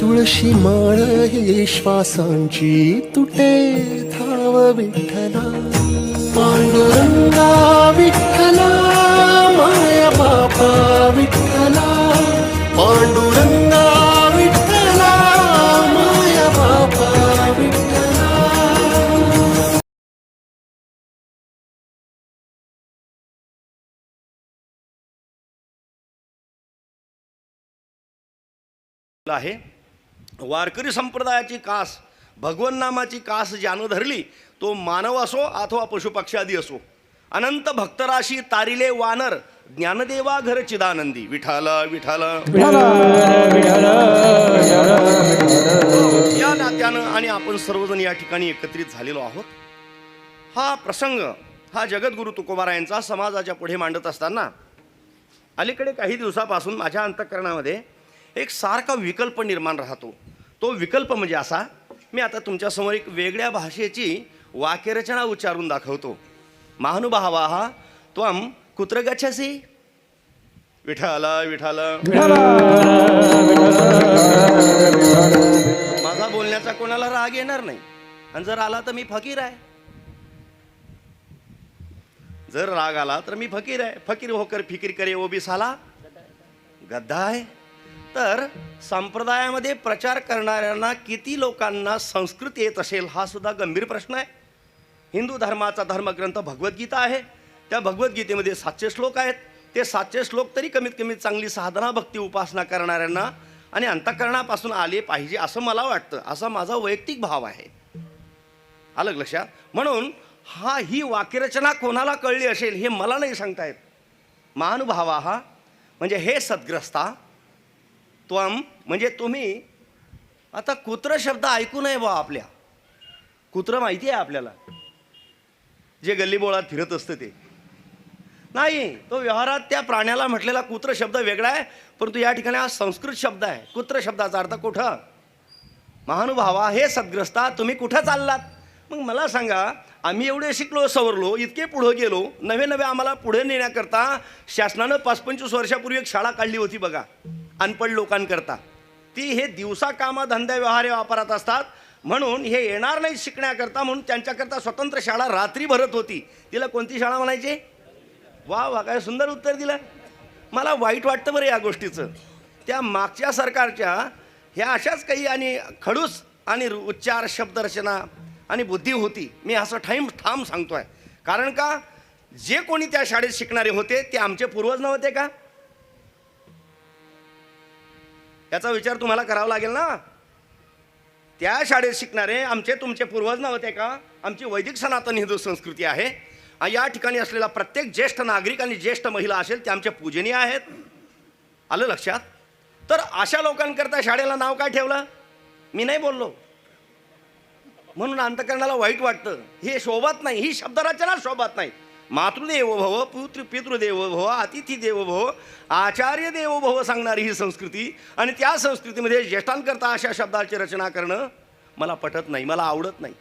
तुळशी माळ ही श्वासांची तुटे धाव विठ्ठला पांडुरंगा विठ्ठला माया बापा विठ्ठला पांडुरंगा विठ्ठला माया बापा विठ्ठला. आहे वारकरी संप्रदायाची कास भगवन नामाची कास ज्यानं धरली तो मानव असो अथवा पशुपक्षी आदी असो अनंत भक्तराशी तारिले वानर ज्ञानदेवा घर चिदानंदी विठाला विठाला या नात्यानं आणि आपण सर्वजण या ठिकाणी एकत्रित झालेलो आहोत. हा प्रसंग हा जगद्गुरु तुकोबारायांचा समाजाच्या पुढे मांडत असताना अलीकडे काही दिवसापासून माझ्या अंतःकरणामध्ये एक सारखा विकल्प निर्माण राहतो. तो विकल्प म्हणजे असा, मी आता तुमच्यासमोर एक वेगळ्या भाषेची वाक्यरचना उच्चारून दाखवतो. महानुभावा त्वं कुत्र गच्छसि विठाला विठाला. माझा बोलण्याचा कोणाला राग येणार नाही आणि जर आला तर मी फकीर आहे. जर राग आला तर मी फकीर आहे. फकीर होकर फिकीर करे वो भी साला गद्दा आहे. तर संप्रदायामध्ये प्रचार करणाऱ्यांना किती लोकांना संस्कृत येत असेल हा सुद्धा गंभीर प्रश्न आहे. हिंदू धर्माचा धर्मग्रंथ भगवद्गीता आहे. त्या भगवद्गीतेमध्ये 700 श्लोक आहेत. ते 700 श्लोक तरी कमीत कमी चांगली साधना भक्ती उपासना करणाऱ्यांना आणि अंतःकरणापासून आले पाहिजे असं मला वाटतं. असा माझा वैयक्तिक भाव आहे. आलं लक्षात. म्हणून ही वाक्यरचना कोणाला कळली असेल हे मला नाही सांगता येत. महानुभावा म्हणजे हे सद्ग्रस्ता, त्वम म्हणजे तुम्ही. आता कुत्र शब्द ऐकू नये बा. आपल्या कुत्र माहिती आहे आपल्याला, जे गल्लीबोळात फिरत असतं ते नाही. तो व्यवहारात त्या प्राण्याला म्हटलेला कुत्र शब्द वेगळा आहे, परंतु या ठिकाणी हा संस्कृत शब्द आहे. कुत्र शब्दाचा अर्थ कुठं. महानुभावा हे सद्ग्रस्ता तुम्ही कुठं चाललात. मग मला सांगा, आम्ही एवढे शिकलो सवरलो इतके पुढं गेलो, नवे आम्हाला पुढे नेण्याकरता शासनानं 25-25 वर्षापूर्वी एक शाळा काढली होती बघा, अनपढ लोकांकरता. ती हे दिवसा कामा धंद्या व्यवहारे वापरत असतात म्हणून हे येणार नाही शिकण्याकरता, म्हणून त्यांच्याकरता स्वतंत्र शाळा रात्री भरत होती. तिला कोणती शाळा म्हणायची. वा वा, काय सुंदर उत्तर दिलं. मला वाईट वाटतं बरं या गोष्टीचं. त्या मागच्या सरकारच्या ह्या अशाच काही आणि खडूस आणि उच्चार शब्दरचना आणि बुद्धी होती. मी असं ठाम सांगतोय. कारण का, जे कोणी त्या शाळेत शिकणारे होते ते आमचे पूर्वज नव्हते का. याचा विचार तुम्हाला करावा लागेल ना. त्या शाळेत शिकणारे आमचे तुमचे पूर्वज नव्हते का. आमची वैदिक सनातन हिंदू संस्कृती आहे. या ठिकाणी असलेला प्रत्येक ज्येष्ठ नागरिक आणि ज्येष्ठ महिला असेल ते आमचे पूजनीय आहेत. आलं लक्षात. तर अशा लोकांकरता शाळेला नाव काय ठेवलं मी नाही बोललो, म्हणून अंतःकरणाला वाईट वाटतं. हे शोभत नाही, ही शब्दरचना शोभत नाही. मातृदेवो भव, पितृदेवो भव, अतिथी देवो भव, आचार्य देवो भव सांगणारी ही संस्कृती, आणि त्या संस्कृतीमध्ये ज्येष्ठांकरता अशा शब्दाची रचना करणं मला पटत नाही, मला आवडत नाही.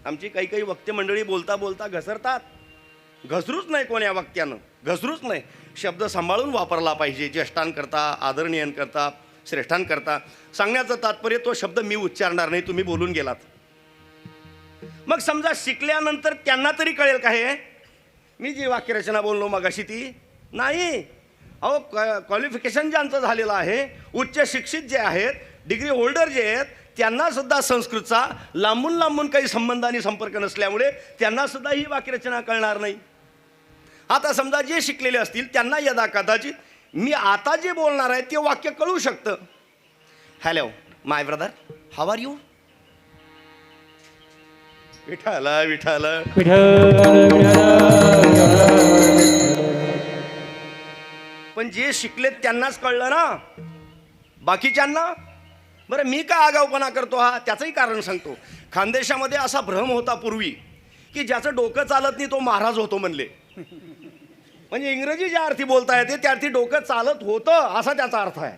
आमची काही वक्ते मंडळी बोलता बोलता घसरतात. घसरूच नाही, कोण्या वक्त्यानं घसरूच नाही. शब्द सांभाळून वापरला पाहिजे. ज्येष्ठांकरता, आदरणीयांकरता, श्रेष्ठांकरता. सांगण्याचं तात्पर्य तो शब्द मी उच्चारणार नाही, तुम्ही बोलून गेलात. मग समजा शिकल्यानंतर त्यांना तरी कळेल का हे मी जी वाक्यरचना बोललो मगाशी ती नाही. अहो क्वालिफिकेशन ज्यांचं झालेलं आहे, उच्च शिक्षित जे आहेत, डिग्री होल्डर जे आहेत, त्यांना सुद्धा संस्कृतचा लांबून काही संबंध आणि संपर्क नसल्यामुळे त्यांना सुद्धा ही वाक्यरचना कळणार नाही. आता समजा जे शिकलेले असतील त्यांना यदा कदाचित मी आता जे बोलणार आहे ते वाक्य कळू शकतं. Hello my brother, how are you. Vithala Vithala. पण जे शिकलेत त्यांनाच कळलं ना, बाकीच्यांना. बरं मी का आगाऊपणा करतो हा त्याचंही कारण सांगतो. खानदेशामध्ये असा भ्रम होता पूर्वी की ज्याचं डोकं चालत नाही तो महाराज होतो म्हणले. म्हणजे इंग्रजी ज्या अर्थी बोलता येते त्या अर्थी डोकं चालत होतं असा त्याचा अर्थ आहे.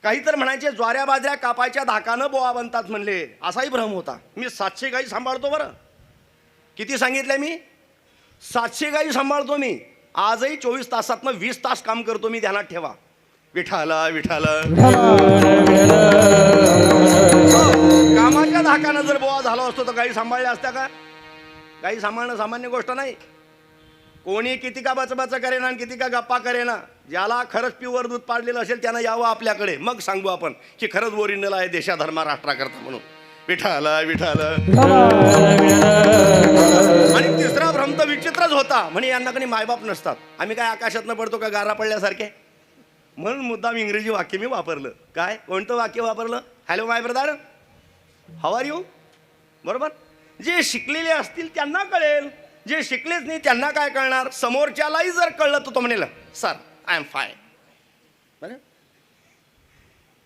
काही तर म्हणायचे ज्वाऱ्या बाजऱ्या कापायच्या धाकानं बोवा बनतात म्हणले, असाही भ्रम होता. मी 700 गाई सांभाळतो. बरं किती सांगितलंय मी, 700 गाई सांभाळतो मी. आजही 24 तासातनं 20 तास काम करतो मी, ध्यानात ठेवा. विठाला विठाला. गाढवा झालो असतो तर गाई सांभाळल्या असत्या का? गाई सांभाळणं सामान्य गोष्ट नाही. कोणी किती का बचबच करेना आणि किती का गप्पा करेना, ज्याला खरंच प्युअर दूध पाडलेलं असेल त्यानं यावं आपल्याकडे, मग सांगू आपण की खरंच ओरिजिनल आहे देशाधर्मा राष्ट्राकरता म्हणून. विठाल विठाल. आणि तिसरा भ्रम तर विचित्रच होता, म्हणे यांना काही मायबाप नसतात. आम्ही काय आकाशातनं पडतो का गारा पडल्यासारखे? म्हणून मुद्दाम इंग्रजी वाक्य मी वापरलं. काय, कोणतं वाक्य वापरलं? Hello my brother, how are you. बरोबर. जे शिकलेले असतील त्यांना कळेल, जे शिकलेच नाही त्यांना काय कळणार? समोरच्यालाही जर कळलं तर तो म्हणेल सर आय एम फाय.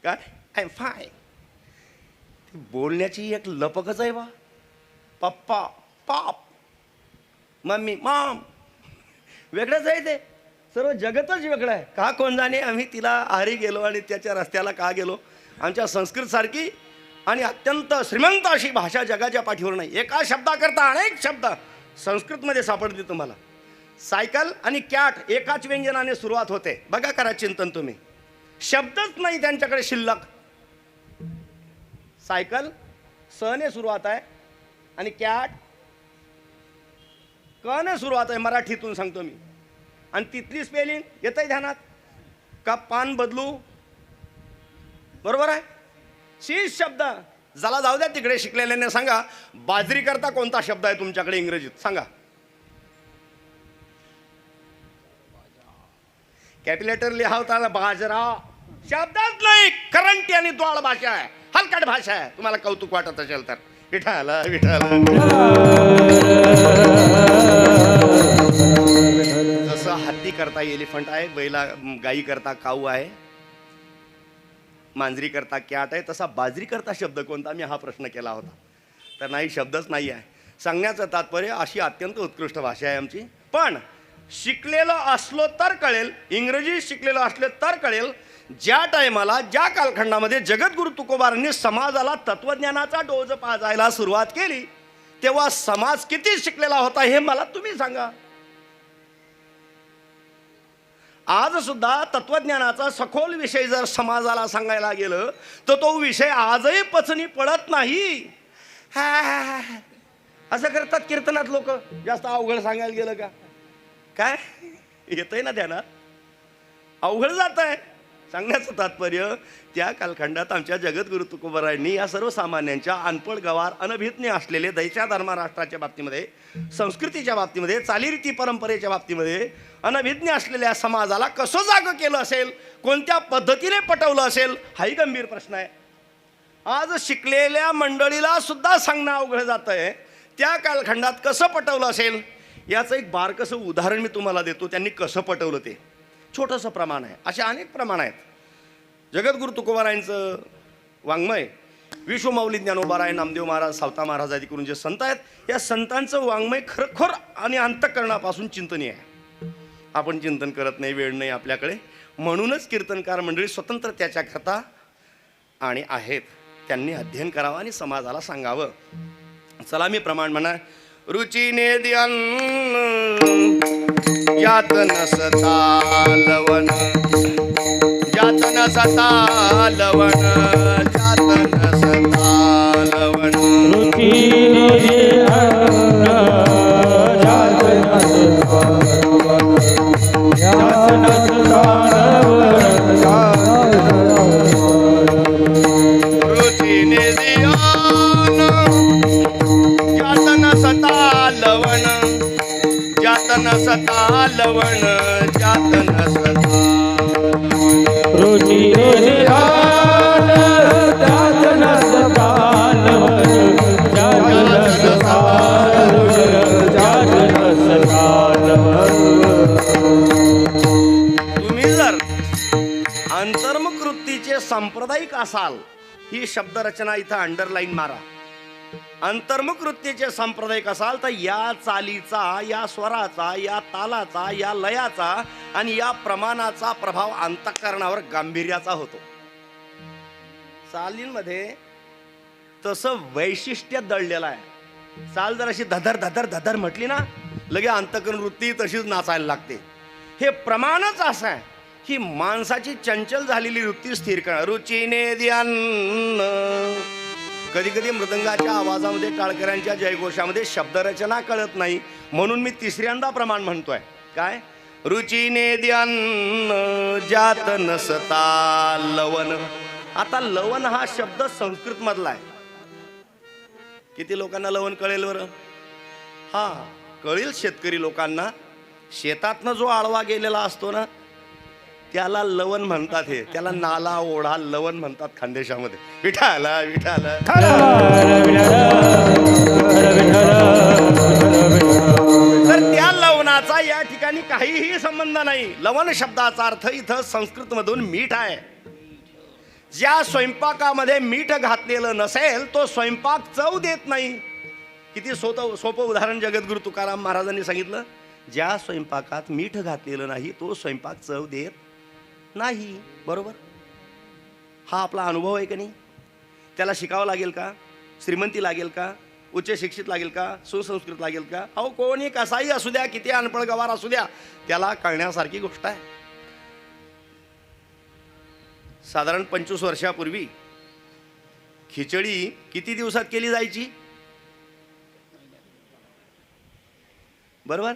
काय आय एम फाय? बोलण्याची एक लपकच आहे बा. पप्पा पाप, मम्मी मॉम, वेगळंच आहे ते. सर्व जगतच वेगळं आहे. का कोण जाणे, आम्ही तिला आहारी गेलो आणि त्याच्या रस्त्याला का गेलो. आमच्या संस्कृतसारखी आणि अत्यंत श्रीमंत अशी भाषा जगाच्या पाठीवर नाही. एका शब्दाकरता अनेक शब्द संस्कृतमध्ये सापडते तुम्हाला. सायकल आणि कॅट एकाच व्यंजनाने सुरुवात होते. बघा, करा चिंतन तुम्ही. शब्दच नाही त्यांच्याकडे शिल्लक. सायकल सने सुरुवात आहे आणि कॅट कने सुरुवात आहे. मराठीतून सांगतो मी. आणि तिथली स्पेलिंग येतंय ध्यानात का? पान बदलू. बरोबर आहे. शीश शब्द झाला. जाऊ द्या तिकडे, शिकलेल्याने सांगा बाजरी करता कोणता शब्द आहे तुमच्याकडे इंग्रजीत सांगा. कॅपिलेटर लिहावता बाजरा शब्दच नाही. करंटी आणि द्वाळ भाषा आहे, हलकट भाषा आहे. तुम्हाला कौतुक वाटत असेल तर विठाला विठाला. जसं हत्ती करता एलिफंट आहे, बैला गाई करता काऊ आहे, मांजरी करता कॅट आहे, तसा बाजरी करता शब्द कोणता? मी हा प्रश्न केला होता. तर नाही, शब्दच नाही आहे. सांगण्याचं तात्पर्य अशी अत्यंत उत्कृष्ट भाषा आहे आमची. पण शिकलेलं असलो तर कळेल, इंग्रजी शिकलेलं असलं तर कळेल. ज्या टायमाला, ज्या कालखंडामध्ये जगद्गुरु तुकोबारांनी समाजाला तत्वज्ञानाचा डोज पाजायला सुरुवात केली, तेव्हा समाज किती शिकलेला होता हे मला तुम्ही सांगा. आज सुद्धा तत्वज्ञानाचा सखोल विषय जर समाजाला सांगायला गेलं तर तो विषय आजही पचनी पडत नाही. असं करतात कीर्तनात लोक. जास्त अवघड सांगायला गेलं का काय येतंय ना ध्यानात? अवघड जात आहे. सांगण्याचं तात्पर्य, त्या कालखंडात आमच्या जगद्गुरु तुकोबारायांनी या सर्वसामान्यांच्या अनपढ गवार अनभिज्ञ असलेले देशाधर्म राष्ट्राच्या बाबतीमध्ये, संस्कृतीच्या बाबतीमध्ये, चालीरीती परंपरेच्या बाबतीमध्ये अनभिज्ञ असलेल्या समाजाला कसं जागं केलं असेल, कोणत्या पद्धतीने पटवलं असेल, हाही गंभीर प्रश्न आहे. आज शिकलेल्या मंडळीला सुद्धा सांगणं अवघड जात आहे. त्या कालखंडात कसं पटवलं असेल याचं एक बारकसं उदाहरण मी तुम्हाला देतो. त्यांनी कसं पटवलं ते. छोटंसं प्रमाण आहे, असे अनेक प्रमाण आहेत. जगद्गुरु तुकोबारायांचं वाङ्मय, विश्वमाऊली ज्ञानोबाराय, नामदेव महाराज, सावता महाराज आदी करून जे संत आहेत, या संतांचं वाङ्मय खरोखर आणि अंतःकरणापासून चिंतनीय आहे. आपण चिंतन करत नाही, वेळ नाही आपल्याकडे. म्हणूनच कीर्तनकार मंडळी स्वतंत्र त्याच्याकरता आणि आहेत. त्यांनी अध्ययन करावं आणि समाजाला सांगावं. चला मी प्रमाण म्हणा. रुचीने ध्यान यात नसता लवण, यात नसता लवण, यात नसता लवण. रुचीने ध्यान यात नसता लवण, यात नसता लवण. रुचीने ध्यान यात नसता लवण, यात नसता लवण, यात नसता. रुचीने ध्यान यात नसता लवण, यात नसता लवण, यात नसता लवण. तुम्ही जर अंतर्मुख वृत्तीचे सांप्रदायिक असाल, ही शब्दरचना इथं अंडरलाईन मारा. अंतर्मुख वृत्तीचे सांप्रदायिक असाल तर या चालीचा, या स्वराचा, या तालाचा, या लयाचा आणि या प्रमाणाचा प्रभाव अंतःकरणावर गांभीर्याचा होतो. चालींमध्ये तसं वैशिष्ट्य दडलेलं आहे. चाल जर अशी धधर धधर धधर म्हटली ना, लगे अंतःकरण वृत्ती तशीच नाचायला लागते. हे प्रमाणच असं आहे की माणसाची चंचल झालेली वृत्ती स्थिर करणं. रुचीने ध्यान कधी कधी मृदंगाच्या आवाजामध्ये, टाळकऱ्यांच्या जयघोषामध्ये शब्दरचना कळत नाही, म्हणून मी तिसऱ्यांदा प्रमाण म्हणतोय. काय? रुचीने द्यान्न जात नसता लवन. आता लवन हा शब्द संस्कृत मधला आहे. किती लोकांना लवन कळेल बरं? हा, कळेल शेतकरी लोकांना. शेतातनं जो आळवा गेलेला असतो ना, त्याला लवन म्हणतात. हे त्याला नाला ओढा लवन म्हणतात खानदेशामध्ये. विठाला विठाला. तर त्या लवणाचा या ठिकाणी काहीही संबंध नाही. लवण शब्दाचा अर्थ इथं संस्कृत मधून मीठ आहे. ज्या स्वयंपाकामध्ये मीठ घातलेलं नसेल तो स्वयंपाक चव देत नाही. किती सोपं उदाहरण जगद्गुरु तुकाराम महाराजांनी सांगितलं. ज्या स्वयंपाकात मीठ घातलेलं नाही तो स्वयंपाक चव देत नाही. बरोबर? हा आपला अनुभव आहे की नाही? त्याला शिकावं लागेल का? श्रीमंती लागेल का? उच्च शिक्षित लागेल का? सुसंस्कृत लागेल का? अहो, कोणी कसाही असू द्या, किती अनपढ गवार असू द्या, त्याला कळण्यासारखी गोष्ट आहे. साधारण 25 वर्षापूर्वी खिचडी किती दिवसात केली जायची? बरोबर?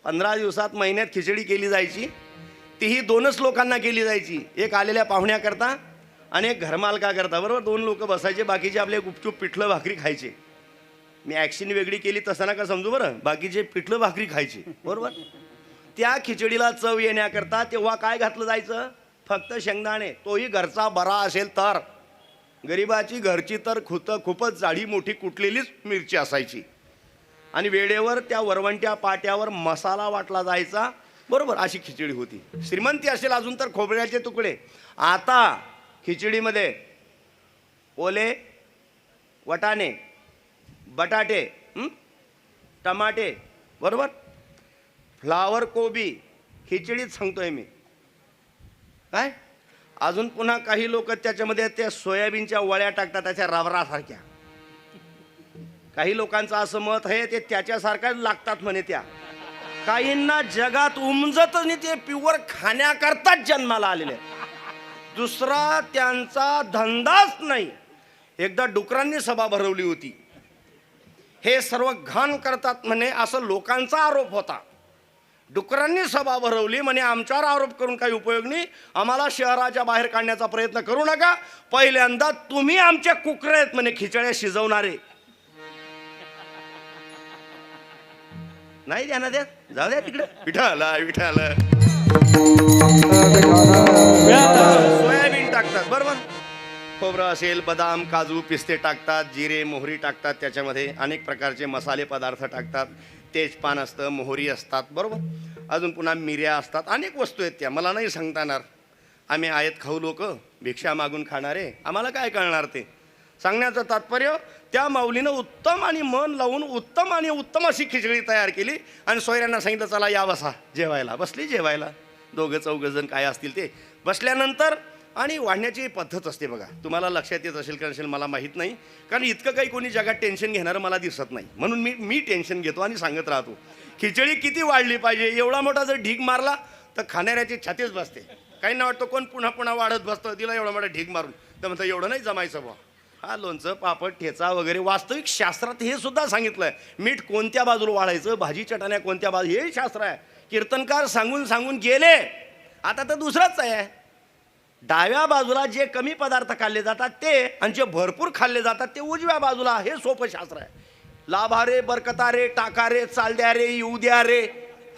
15 दिवसात, महिन्यात खिचडी केली जायची. तीही 2च लोकांना केली जायची. एक आलेल्या पाहुण्याकरता आणि एक घरमालकाकरता. बरोबर? 2 लोक बसायचे, बाकीचे आपले गुपचूप पिठलं भाकरी खायचे. मी ॲक्शन वेगळी केली तसं नका समजू बरं. बाकीचे पिठलं भाकरी खायचे. बरोबर? त्या खिचडीला चव येण्याकरता तेव्हा काय घातलं जायचं? फक्त शेंगदाणे. तोही घरचा बरा असेल तर. गरिबाची घरची तर खूपच जाडी मोठी कुटलेलीच मिरची असायची. आणि वेळेवर त्या वरवंट्या पाट्यावर मसाला वाटला जायचा. बरोबर? अशी खिचडी होती. श्रीमंती असेल अजून तर खोबऱ्याचे तुकडे. आता खिचडीमध्ये ओले वटाणे, बटाटे, टमाटे, बरोबर, फ्लावर कोबी, खिचडीत सांगतोय मी. काय अजून पुन्हा काही लोक त्याच्यामध्ये त्या सोयाबीनच्या वड्या टाकतात, त्याच्या रबरासारख्या. काही लोकांचं असं मत आहे ते त्याच्यासारख्याच लागतात म्हणे. त्या काहींना जगात उमजत नाही, ते प्युअर खाण्याकरताच जन्माला आलेले. दुसरा त्यांचा धंदाच नाही. एकदा डुकरांनी सभा भरवली होती. हे सर्व घाण करतात म्हणे असं लोकांचा आरोप होता. डुकरांनी सभा भरवली म्हणे आमच्यावर आरोप करून काही उपयोग नाही, आम्हाला शहराच्या बाहेर काढण्याचा प्रयत्न करू नका, पहिल्यांदा तुम्ही आमच्या कुकरे आहेत म्हणे खिचड्या शिजवणारे. नाही द्या ना, द्या, जाऊ द्या तिकडे. विठाला विठाला. सोयाबीन टाकतात. बरोबर? खोबरं असेल, बदाम, काजू, पिस्ते टाकतात, जिरे मोहरी टाकतात, त्याच्यामध्ये अनेक प्रकारचे मसाले पदार्थ टाकतात. तेजपान असतं, मोहरी असतात. बरोबर? अजून पुन्हा मिऱ्या असतात, अनेक वस्तू आहेत त्या मला नाही सांगता येणार. आम्ही आयत खाऊ लोक, भिक्षा मागून खाणारे, आम्हाला काय कळणार ते. सांगण्याचं तात्पर्य त्या माऊलीनं उत्तम आणि मन लावून उत्तम अशी खिचडी तयार केली आणि सोयऱ्यांना सांगितलं चला या बसा जेवायला. बसली जेवायला. 2-4 काय असतील ते बसल्यानंतर. आणि वाढण्याची पद्धत असते बघा, तुम्हाला लक्षात येत असेल का नसेल मला माहीत नाही, कारण इतकं काही कोणी जगात टेन्शन घेणारं मला दिसत नाही, म्हणून मी टेन्शन घेतो आणि सांगत राहतो. खिचडी किती वाढली पाहिजे, एवढा मोठा जर ढीग मारला तर खाणाऱ्याची छातीच बसते. काहींना वाटतं कोण पुन्हा वाढत बसतं, तिला एवढा मोठा ढीग मारून, तर म्हणतं एवढं नाही जमायचं बा. हा लोणचं, पापड, ठेचा वगैरे वास्तविक शास्त्रात हे सुद्धा सांगितलं आहे. मीठ कोणत्या बाजूला वाढायचं, भाजी चटाण्या कोणत्या बाजू, हे शास्त्र आहे. कीर्तनकार सांगून गेले. आता तर दुसरंच आहे. डाव्या बाजूला जे कमी पदार्थ खाल्ले जातात ते आणि जे भरपूर खाल्ले जातात ते उजव्या बाजूला. हे सोपं शास्त्र आहे. लाभा रे, बरकता रे, टाका रे, चालद्या रे, येऊ द्या रे,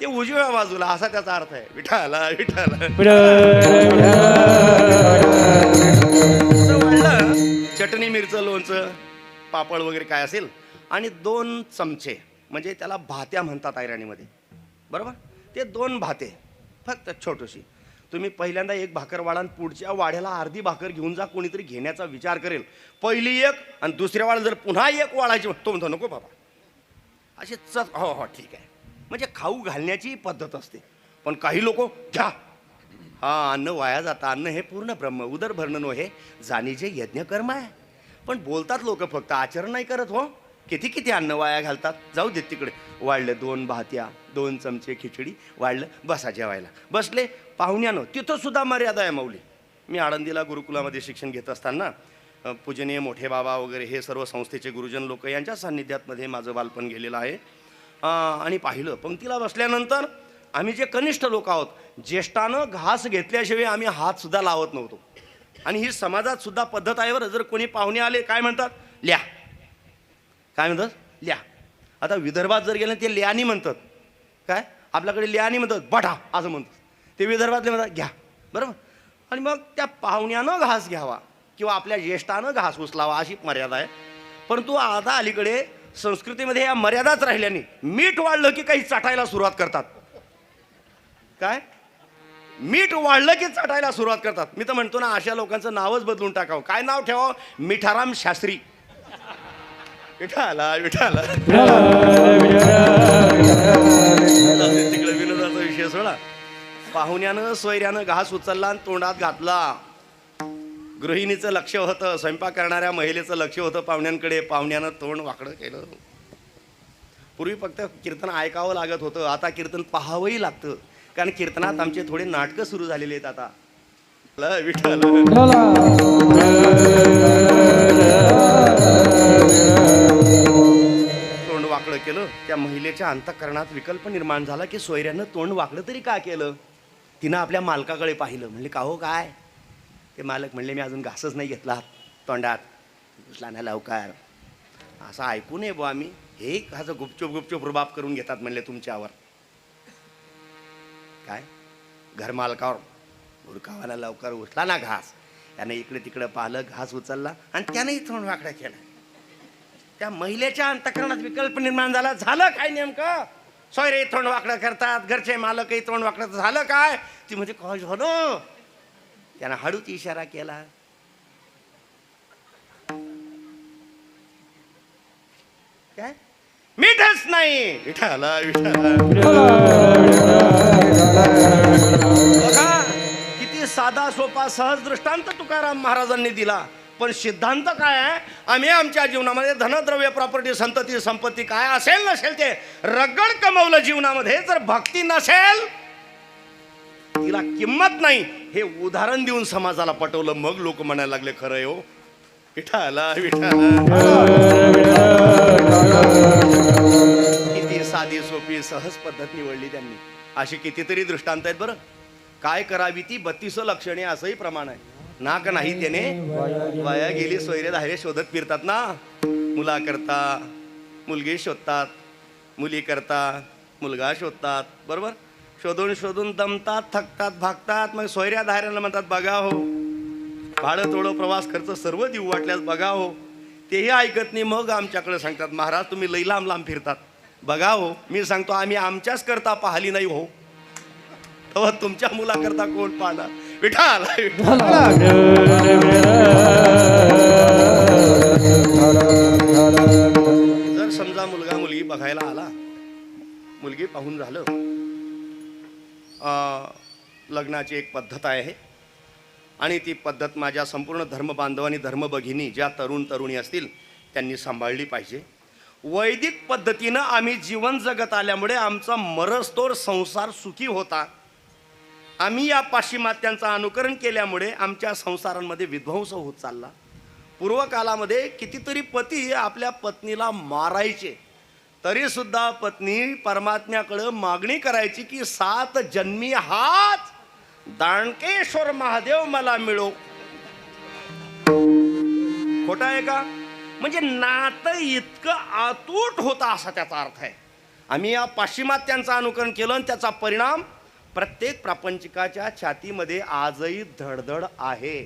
ते उजव्या बाजूला, असा त्याचा अर्थ आहे. विठाला विठाला. चटणी, मिरचं, लोणचं, पापड वगैरे काय असेल आणि 2 चमचे, म्हणजे त्याला भात्या म्हणतात ऐराणीमध्ये. बरोबर? ते 2 भाते फक्त छोटीशी. तुम्ही पहिल्यांदा 1 भाकर वाढा आणि पुढच्या वाढ्याला अर्धी भाकर घेऊन जा. कोणीतरी घेण्याचा विचार करेल. पहिली 1 आणि दुसऱ्या वाढ जर पुन्हा 1 वाढायची, तो म्हणतो नको बाबा, असे हो ठीक आहे. म्हणजे खाऊ घालण्याची पद्धत असते. पण काही लोक घ्या, हा अन्न वाया जातं, अन्न हे पूर्ण ब्रह्म, उदर भरणं नो हे जाणीचे यज्ञकर्म आहे. पण बोलतात लोक, फक्त आचरण नाही करत. हो, किती अन्न वाया घालतात. जाऊ देत तिकडे. वाढलं 2 भात्या, 2 चमचे खिचडी वाढलं, बसा जेवायला. बसले पाहुण्यानं, तिथं सुद्धा मर्यादा आहे माऊली. मी आळंदीला गुरुकुलामध्ये शिक्षण घेत असताना पूजनीय मोठे बाबा वगैरे हे सर्व संस्थेचे गुरुजन लोक यांच्या सान्निध्यातमध्ये माझं बालपण गेलेलं आहे. आणि पाहिलं पंक्तीला बसल्यानंतर आम्ही जे कनिष्ठ लोक आहोत, ज्येष्ठानं घास घेतल्याशिवाय आम्ही हातसुद्धा लावत नव्हतो. आणि ही समाजात सुद्धा पद्धत आहे बरं. जर कोणी पाहुणे आले काय म्हणतात, ल्या. काय म्हणतात, ल्या. आता विदर्भात जर गेलं ते ल्यानी म्हणतात. काय आपल्याकडे ल्यानी म्हणतात, बठा असं म्हणतात. ते विदर्भातले म्हणतात घ्या, बरोबर. आणि मग त्या पाहुण्यानं घास घ्यावा किंवा आपल्या ज्येष्ठानं घास उचलावा अशी मर्यादा आहे. परंतु आता अलीकडे संस्कृतीमध्ये या मर्यादाच राहिल्या नाही. मीठ वाढलं की काही चाटायला सुरुवात करतात. काय मीठ वाढलं की चाटायला सुरुवात करतात. मी तर म्हणतो ना, अशा लोकांचं नावच बदलून टाकावं. काय नाव ठेवावं, मिठाराम शास्त्री. विठाला विठाला तिकडे विनोदाचा विषय सोडा. पाहुण्यानं सोयऱ्यानं घास उचलला आणि तोंडात घातला. गृहिणीचं लक्ष होतं, स्वयंपाक करणाऱ्या महिलेचं लक्ष होतं पाहुण्यांकडे. पाहुण्यानं तोंड वाकडं केलं. पूर्वी फक्त कीर्तन ऐकावं लागत होतं, आता कीर्तन पाहावंही लागतं. कारण कीर्तनात आमचे थोडे नाटकं सुरू झालेले आहेत आता. विठ्ठल तोंड वाकडं केलं. त्या महिलेच्या अंतःकरणात विकल्प निर्माण झाला की सोयऱ्यानं तोंड वाकडं तरी का केलं. तिनं आपल्या मालकाकडे पाहिलं. म्हणले का हो काय. ते मालक म्हणले मी अजून घासच नाही घेतला तोंडात, उचला ना लवकर. असं ऐकू नये बुवा आम्ही. हे असं गुपचूप गुपचूप रुबाब करून घेतात म्हणले तुमच्यावर. काय घरमालकावर भुरकावाला लवकर उचला ना घास. त्याने इकडे तिकडे पाहिलं, घास उचलला आणि त्यानेही तोंड वाकडं केलं. त्या महिलेच्या अंतःकरणात विकल्प निर्माण झाला. झालं काय नेमकं. सोयरे तोंड वाकडं करतात, घरचे मालकही तोंड वाकडं. झालं काय. ती म्हणजे काय झालं. त्यानं हळूच इशारा केला. काय मीठच नाही. विठाला विठाला. बघा किती साधा सोपा सहज दृष्टांत तुकाराम महाराजांनी दिला. पण सिद्धांत काय आहे. आम्ही आमच्या जीवनामध्ये धनद्रव्य, प्रॉपर्टी, संतती, संपत्ती काय असेल नसेल ते रगड कमवलं जीवनामध्ये. जर भक्ती नसेल तिला किंमत नाही. हे उदाहरण देऊन समाजाला पटवलं. मग लोक म्हणायला लागले खरं आहे हो. विठाला विठाला. किती साधी सोपी सहज पद्धत निवडली त्यांनी. अशी कितीतरी दृष्टांत आहेत बरं. काय करावी ती 32 लक्षणे असंही प्रमाण आहे. नाक नाही त्याने वाया गेली. सोयरे धायरे शोधत फिरतात ना. मुला करता मुलगी शोधतात, मुली करता मुलगा शोधतात, बरोबर. शोधून शोधून दमतात, थकतात, भागतात. मग सोयऱ्या धायऱ्यांना म्हणतात बघा हो, भाडं थोडं प्रवास खर्च सर्व देऊ वाटल्यास बघा हो. तेही ऐकत नाही. मग आमच्याकडे सांगतात महाराज तुम्ही लई लांब लांब फिरतात. बघा हो, मी सांगतो आम्ही आमच्याच करता पाहिली नाही हो. तेव्हा तुमच्या मुलाकरता कोण पाहणार. विठाल जर समजा मुलगा मुलगी बघायला आला, मुलगी पाहून झालं, लग्नाची एक पद्धत आहे आणि ती पद्धत माझ्या संपूर्ण धर्मबांधवांनी धर्मभगिनी ज्या तरुण तरुणी असतील त्यांनी सांभाळली पाहिजे. वैदिक पद्धतीनं आम्ही जीवन जगत आल्यामुळे आमचा मरस्तोर संसार सुखी होता. आम्ही या पाश्चिमात्यांचं अनुकरण केल्यामुळे आमच्या संसारांमध्ये विध्वंस होत चालला. पूर्वकालामध्ये कितीतरी पती आपल्या पत्नीला मारायचे, तरी सुद्धा पत्नी परमात्म्याकडे मागणी करायची की 7 जन्मी हाच दानकेश्वर महादेव मला मिळो. खोटा आहे का. म्हणजे नातं इतकं अतूट होतं असा त्याचा अर्थ आहे. आम्ही या पाश्चिमात्यांचं अनुकरण केलं आणि त्याचा परिणाम प्रत्येक प्रापंचिकाच्या छातीमध्ये आजही धडधड आहे.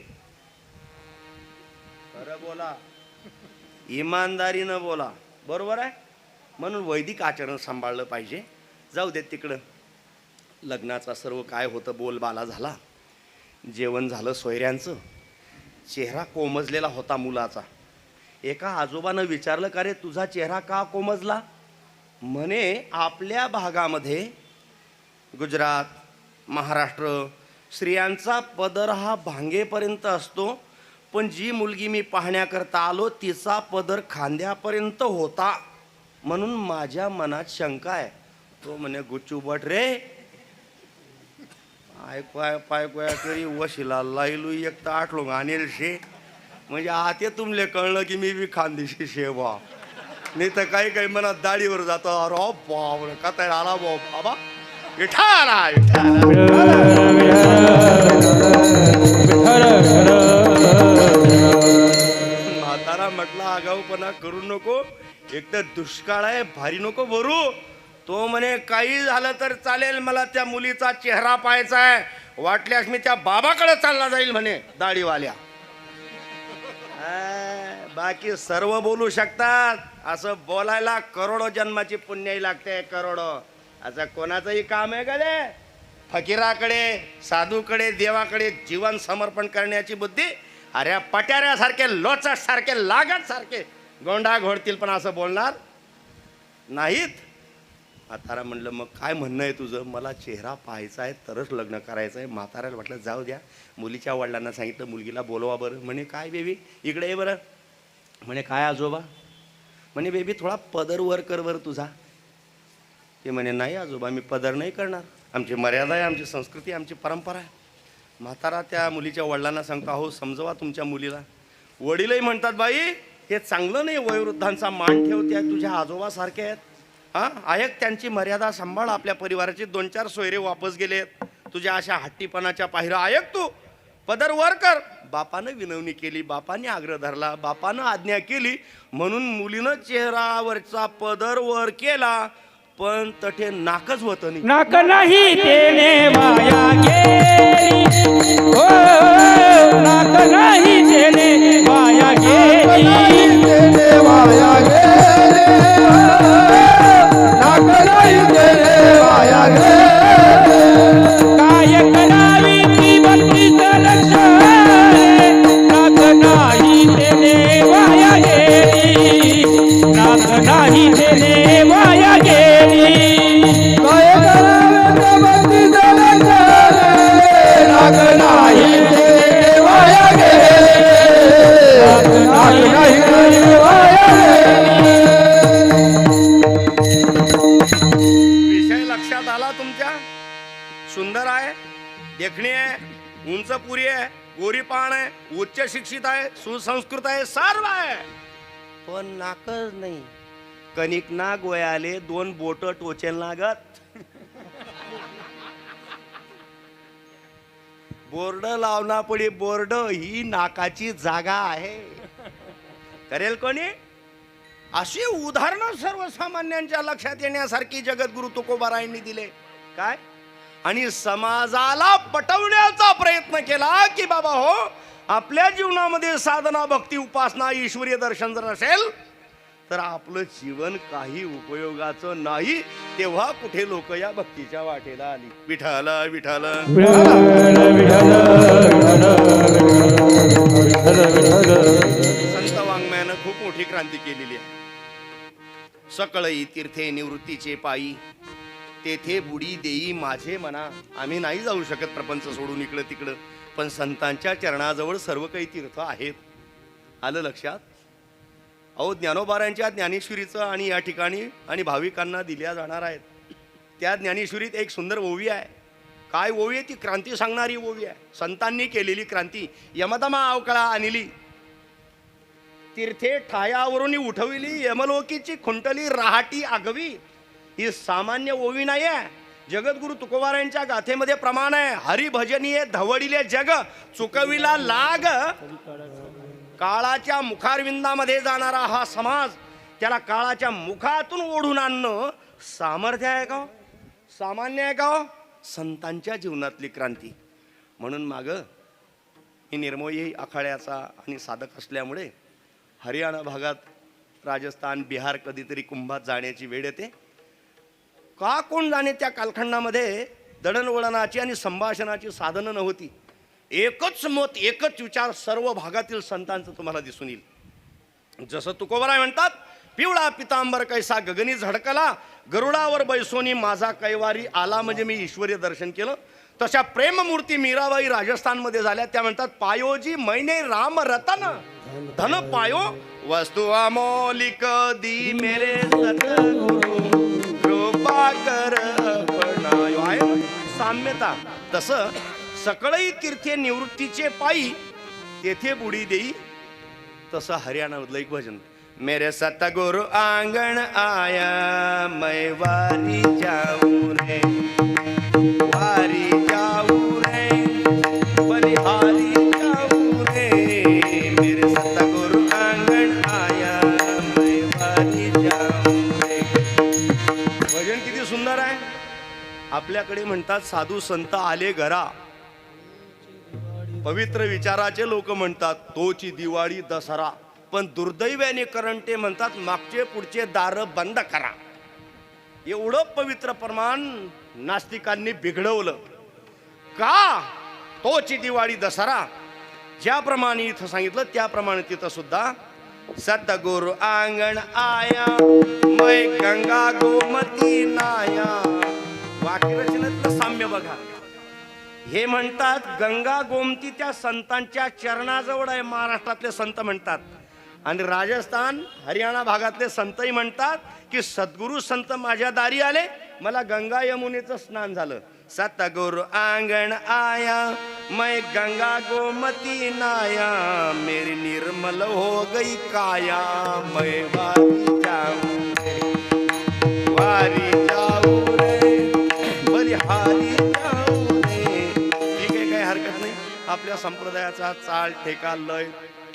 खरं बोला, इमानदारीनं बोला, बरोबर आहे. म्हणून वैदिक आचरण सांभाळलं पाहिजे. जाऊ देत तिकडं. लग्नाचा सर्व काय होतं बोलबाला झाला, जेवण झालं सोयऱ्यांचं. चेहरा कोमजलेला होता मुलाचा. एका आजोबानं विचारलं का रे तुझा चेहरा का कोमजला. म्हणे आपल्या भागामध्ये गुजरात, महाराष्ट्र स्त्रियांचा पदर हा भांगेपर्यंत असतो, पण जी मुलगी मी पाहण्याकरता आलो तिचा पदर खांद्यापर्यंत होता. म्हणून माझ्या मनात शंका आहे. तो म्हणे गुच्चूबट रे, पायकोया करी वशिला लायलू एक तर आठलो अनिल शे म्हणजे आते तुमले कळलं की मी बी खानदेशी शे बा नाही तर काही काही मनात दाढीवर जातो अरे बाप कथा आला भाऊ बाबा विठाला म्हातारा म्हटलं आगाऊपणा करू नको एक तर दुष्काळ आहे भारी नको भरू तो म्हणे काही झालं तर चालेल मला त्या मुलीचा चेहरा पाहायचा आहे वाटल्यास मी त्या बाबाकडे चालला जाईल म्हणे दाढीवाल्या बाकी सर्व बोलू शकतात असं बोलायला करोडो जन्माची पुण्याई लागते करोडो असं कोणाचंही काम आहे का ते फकीराकडे साधूकडे देवाकडे जीवन समर्पण करण्याची बुद्धी अरे पट्याऱ्यासारखे लोचट सारखे लागत सारखे गोंडा घोडतील पण असं बोलणार नाहीत म्हातारा म्हणलं मग काय म्हणणं आहे तुझं मला चेहरा पाहायचा आहे तरच लग्न करायचं आहे म्हाताऱ्याला म्हटलं जाऊ द्या मुलीच्या वडिलांना सांगितलं मुलगीला बोलवा बरं म्हणे काय बेबी इकडे ये बरं म्हणे काय आजोबा म्हणे बेबी थोडा पदर वर कर बरं तुझा ते म्हणे नाही आजोबा मी पदर नाही करणार आमची मर्यादा आहे आमची संस्कृती आमची परंपरा आहे म्हातारा त्या मुलीच्या वडिलांना सांगतो अहो समजवा तुमच्या मुलीला वडीलही म्हणतात बाई हे चांगलं नाही वयोवृद्धांचा मान ठेवते तुझ्या आजोबासारखे आहेत हां ऐक त्यांची मर्यादा सांभाळ आपल्या परिवाराचे 2-4 सोयरे वापस गेलेत तुझ्या अशा हट्टीपणाच्या पाहिलं ऐक तू पदर वर कर बापानं विनवणी केली बापाने आग्रह धरला बापानं आज्ञा केली म्हणून मुलीनं चेहरावरचा पदर वर केला पण तठे नाकच होतं नाही नाक नाही तेने वाया गेली हो नाक नाही तेने वाया गेली तेने वाया गेले नाक नाही तेने वाया गेले काय करावी ती 32 लक्ष नाक नाही तेने वाया गेली नाक नाही तेने वाया गेली काय करावे ते बत्ती झाले नाक नाही तेने वाया गेले नाक नाही तेने वाया गेले विषय लक्षात आला तुमच्या सुंदर आहे देखणी आहे उंच पुरी आहे गोरी पाण आहे उच्च शिक्षित आहे सुसंस्कृत आहे सर्व आहे पण नाकच नाही कणिक ना गोयाले 2 बोट टोचेल लागत बोर्ड लावना पडी बोर्ड ही नाकाची जागा आहे करेल कोणी अशी उदाहरणं सर्वसामान्यांच्या लक्षात येण्यासारखी जगद्गुरु तुकोबारायांनी दिले काय आणि समाजाला पटवण्याचा प्रयत्न केला की बाबा हो आपल्या जीवनामध्ये साधना भक्ती उपासना ईश्वरीय दर्शन जर असेल तर आपलं जीवन काही उपयोगाचं नाही तेव्हा कुठे लोक या भक्तीच्या वाटेला आली विठाला विठाला संत वाङ्मयानं खूप मोठी क्रांती केलेली आहे सकळई तीर्थे निवृत्तीचे पायी तेथे बुडी देई माझे मना आम्ही नाही जाऊ शकत प्रपंच सोडून इकडं तिकडं पण संतांच्या चरणाजवळ सर्व काही तीर्थ आहेत आलं लक्षात अहो ज्ञानोबारांच्या ज्ञानेश्वरीचं आणि या ठिकाणी आणि भाविकांना दिल्या जाणार आहेत त्या ज्ञानेश्वरीत एक सुंदर ओवी आहे काय ओवी आहे ती क्रांती सांगणारी ओवी आहे संतांनी केलेली क्रांती यमदमा अवकळा आणली तीर्थे ठायावरून उठविली यमलोकीची खुंटली राहाटी आगवी ही सामान्य ओवी नाही आहे जगद्गुरु तुकोबारायांच्या गाथेमध्ये प्रमाण आहे हरिभजनीय धवडिले जग चुकविला लाग काळाच्या मुखारविंदामध्ये जाणारा हा समाज त्याला काळाच्या मुखातून ओढून आणणं सामर्थ्य आहे का सामान्य आहे का संतांच्या जीवनातली क्रांती म्हणून मागं मी निर्मोही आखाड्याचा आणि साधक असल्यामुळे हरियाणा भागात राजस्थान बिहार कधीतरी कुंभात जाण्याची वेळ येते का कोण जाणे त्या कालखंडामध्ये दळणवळणाची आणि संभाषणाची साधनं नव्हती एकच मत एकच विचार सर्व भागातील संतांचं तुम्हाला दिसून येईल जसं तुकोबाराय म्हणतात पिवळा पितांबर कैसा गगनी झडकला गरुडावर बैसोनी माझा कैवारी आला म्हणजे मी ईश्वरीय दर्शन केलं तशा प्रेममूर्ती मीराबाई राजस्थानमध्ये झाल्या त्या म्हणतात पायोजी मैने राम रतन धन पायो वस्तु अमोलिक दी मेरे सतगुरु कृपा कर पणायो आहे साम्यता, तसं सकळई तीर्थे निवृत्तीचे पायी तेथे बुडी देई, तसं हरियाणामधलं एक भजन. मेरे सतगुरु आंगण आया, मैं वारी जाऊं रे, वारी जाऊं रे, बलिहारी जाऊं रे. मेरे सतगुरु आंगण आया, मैं वारी जाऊं रे. भजन किती सुंदर आहे. आपल्याकडे म्हणतात साधू संत आले घरा, पवित्र विचाराचे लोक म्हणतात तोची दिवाळी दसरा, पण दुर्दैवाने करंटे म्हणतात मागचे पुढचे दार बंद करा. एवढं पवित्र प्रमाण नास्तिकांनी बिघडवलं का? तोची दिवाळी दसरा ज्याप्रमाणे इथं सांगितलं त्याप्रमाणे तिथं सुद्धा सतगुरु आंगण आया, मै गंगा गोमती नाया. वाक्यरचनेतलं साम्य बघा. हे म्हणतात गंगा गोमती त्या संतांच्या चरणाजवळ आहे, महाराष्ट्रातले संत म्हणतात. आणि राजस्थान हरियाणा भागातले संतही म्हणतात की सद्गुरू संत माझ्या दारी आले, मला गंगा यमुनेचं स्नान झालं. सतगुरु आंगण आया, मैं गंगा गोमती नाया, मेरी निर्मल हो गई काया, मैं वारी जाऊं रे, वारी जाऊं रे, बलिहारी जाऊं रे. ठीक आहे, काही हरकत नाही. आपल्या संप्रदायाचा चाल ठेका लय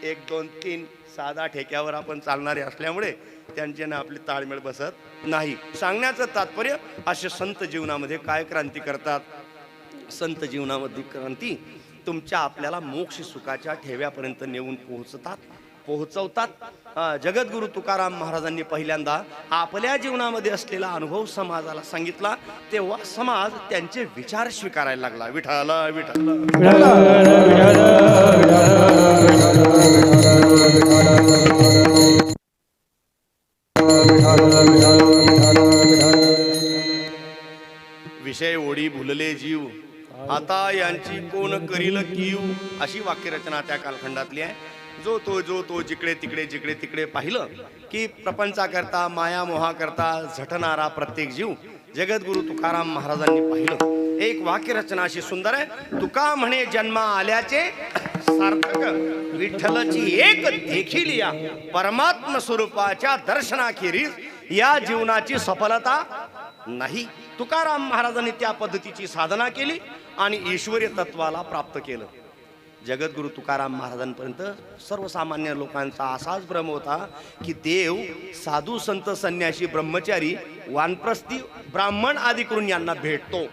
1 2 3 साधा ठेक्यावर आपण चालणारे असल्यामुळे त्यांच्याने आपली ताळमेळ बसत नाही. सांगण्याचं तात्पर्य असे संत जीवनामध्ये काय क्रांती करतात. संत जीवनामध्ये क्रांती तुमच्या आपल्याला मोक्ष सुखाच्या ठेव्यापर्यंत नेऊन पोहोचवतात. जगद्गुरु तुकाराम महाराजांनी पहिल्यांदा आपल्या जीवनामध्ये असलेला अनुभव समाजाला सांगितला, तेव्हा समाज त्यांचे विचार स्वीकारायला लागला. विठ्ठल विठ्ठल विषय ओढी भुलले जीव, आता यांची कोण करील कीव, अशी वाक्यरचना त्या कालखंडातली आहे. जो तो जिकडे तिकडे पाहिलं की प्रपंचाकरता माया मोहाकरता झटणारा प्रत्येक जीव जगद्गुरु तुकाराम महाराजांनी पाहिलं. एक वाक्यरचना अशी सुंदर आहे. तुका म्हणे जन्मा आल्याचे सार्थक, विठ्ठलची एक देखील या परमात्म स्वरूपाच्या दर्शनाखेरीज या जीवनाची सफलता नाही. तुकाराम महाराजांनी त्या पद्धतीची साधना केली आणि ईश्वरीय तत्वाला प्राप्त केलं. जगद्गुरु तुकाराम महाराजांपर्यंत सर्वसामान्य लोकांचा असाच भ्रम होता की देव साधू संत संन्यासी ब्रह्मचारी वानप्रस्थी ब्राह्मण आदी करून यांना भेटतो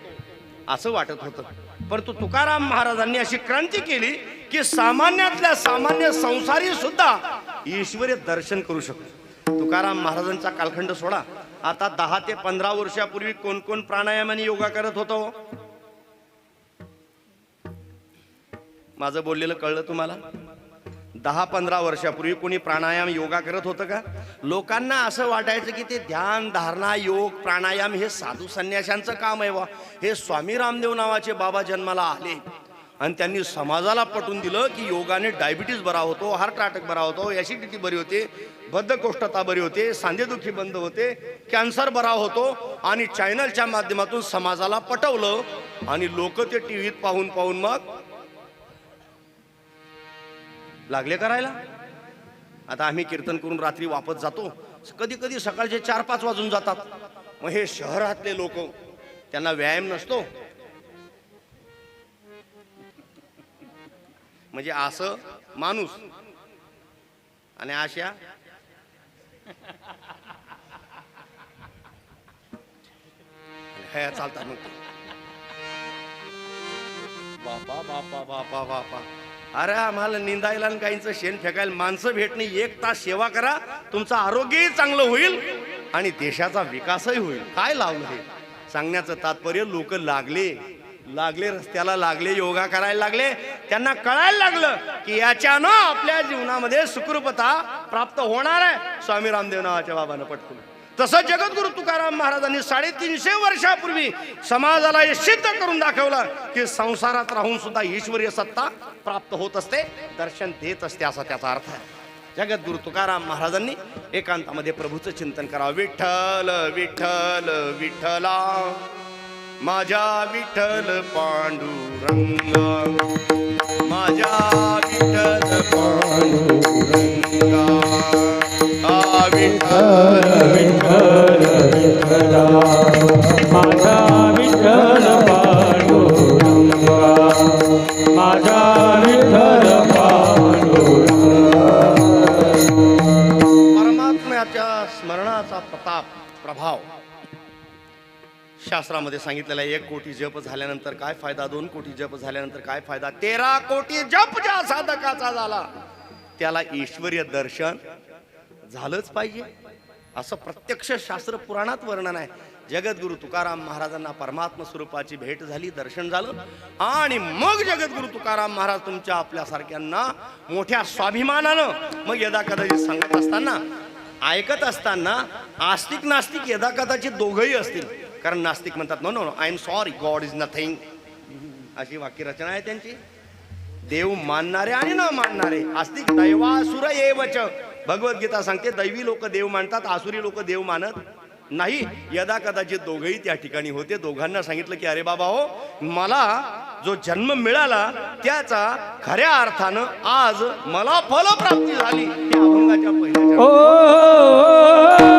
असं वाटत होतं. परंतु तुकाराम महाराजांनी अशी क्रांती केली की सामान्यातल्या सामान्य संसारी सुद्धा ईश्वरीय दर्शन करू शकतो. तुकाराम महाराजांचा कालखंड सोडा, आता 10 ते 15 वर्षापूर्वी कोण कोण प्राणायाम आणि योगा करत होतो? माझं बोललेलं कळलं तुम्हाला? 10-15 वर्षापूर्वी कोणी प्राणायाम योगा करत होतं का? लोकांना असं वाटायचं की ते ध्यान धारणा योग प्राणायाम हे साधू संन्याशांचं काम आहे. वा, हे स्वामी रामदेव नावाचे बाबा जन्माला आले आणि त्यांनी समाजाला पटवून दिलं की योगाने डायबिटीज बरा होतो, हार्ट अटॅक बरा होतो, ॲसिडिटी बरी होते, बद्धकोष्ठता बरी होते, सांधेदुखी बंद होते, कॅन्सर बरा होतो. आणि चॅनलच्या माध्यमातून समाजाला पटवलं आणि लोक ते टीव्हीत पाहून पाहून मग लागले करायला. आता आम्ही कीर्तन करून रात्री वापस जातो, कधी कधी सकाळचे 4-5 वाजून जातात. मग हे शहरातले लोक, त्यांना व्यायाम नसतो, म्हणजे असं माणूस आणि अशा चालतात. मग बापा बापा बापा बापा, अरे आम्हाला निंदायला आणि काहींचं शेण फेकायला माणसं भेटणे. 1 तास सेवा करा, तुमचं आरोग्यही चांगलं होईल आणि देशाचा विकासही होईल. काय लावलं हे सांगण्याचं तात्पर्य, लोक लागले रस्त्याला लागले, योगा करायला लागले. त्यांना कळायला लागलं की याच्यानं आपल्या जीवनामध्ये सुखरूपता प्राप्त होणार आहे. स्वामी रामदेव नावाच्या बाबांना पटकून. तसं जगद्गुरु तुकाराम महाराजांनी 350 वर्षापूर्वी समाजाला हे सिद्ध करून दाखवलं की संसारात राहून सुद्धा ईश्वरीय सत्ता प्राप्त होत असते, दर्शन देत असते, असा त्याचा अर्थ आहे. जगद्गुरु तुकाराम महाराजांनी एकांतामध्ये प्रभूचं चिंतन करावं. विठ्ठल विठ्ठल विठ्ठला माझ्या विठ्ठल पांडुरंगा, माझ्या विठ्ठल पांडुरंगा, आ विठ्ठल विठ्ठल विठ्ठला माझा विठ्ठल पांडुरंगा, माझा विठ्ठल पांडुरंगा. परमात्म्याच्या स्मरणाचा प्रताप प्रभाव शास्त्रामध्ये सांगितलेला आहे. 1 कोटी जप झाल्यानंतर काय फायदा, 2 कोटी जप झाल्यानंतर काय फायदा, 13 कोटी जप ज्या साधकाचा झाला त्याला ईश्वरीय दर्शन झालंच पाहिजे असं प्रत्यक्ष शास्त्र पुराणात वर्णन आहे. जगद्गुरु तुकाराम महाराजांना परमात्मा स्वरूपाची भेट झाली, दर्शन झालं, आणि मग जगद्गुरु तुकाराम महाराज तुमच्या आपल्यासारख्यांना मोठ्या स्वाभिमानानं मग यदा कदाचित सांगत असताना, ऐकत असताना आस्तिक नास्तिक यदा कदाचित दोघंही असतील. कारण नास्तिक म्हणतात no no no I am sorry, God is nothing, अशी वाक्यरचना आहे त्यांची. देव मानणारे आणि न मानणारे. आस्तिक दैवासुर एवच, भगवद्गीता सांगते दैवी लोक देव मानतात, आसुरी लोक देव मानत नाही. यदा कदाचित दोघंही त्या ठिकाणी होते. दोघांना सांगितलं की अरे बाबा हो, मला जो जन्म मिळाला त्याचा खऱ्या अर्थानं आज मला फलप्राप्ती झाली. ही अभंगाच्या पहिल्या ओ